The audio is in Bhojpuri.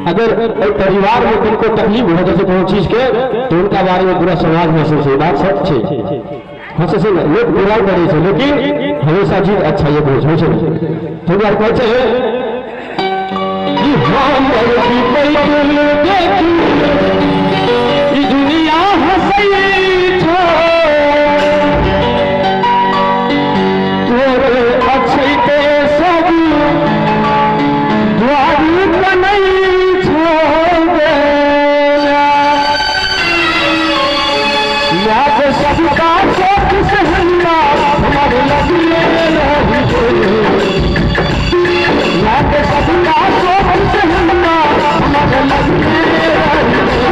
अगर परिवार में उनको तकलीफ हो जैसे कोनो चीज के तो उनका बारे में पूरा समाज महसूस है। बात सच है, हाँ से लोग बुराई करे छे लेकिन हमेशा चीज अच्छा ये बोझ हो छे। तो बात कहते हैं कि हम की देखी ई दुनिया हंसई छो तोरे अच्छे ते सब द्वारी बनई सबका शौक सहना हमारे लगे सबका शौक सहना हमारे लगे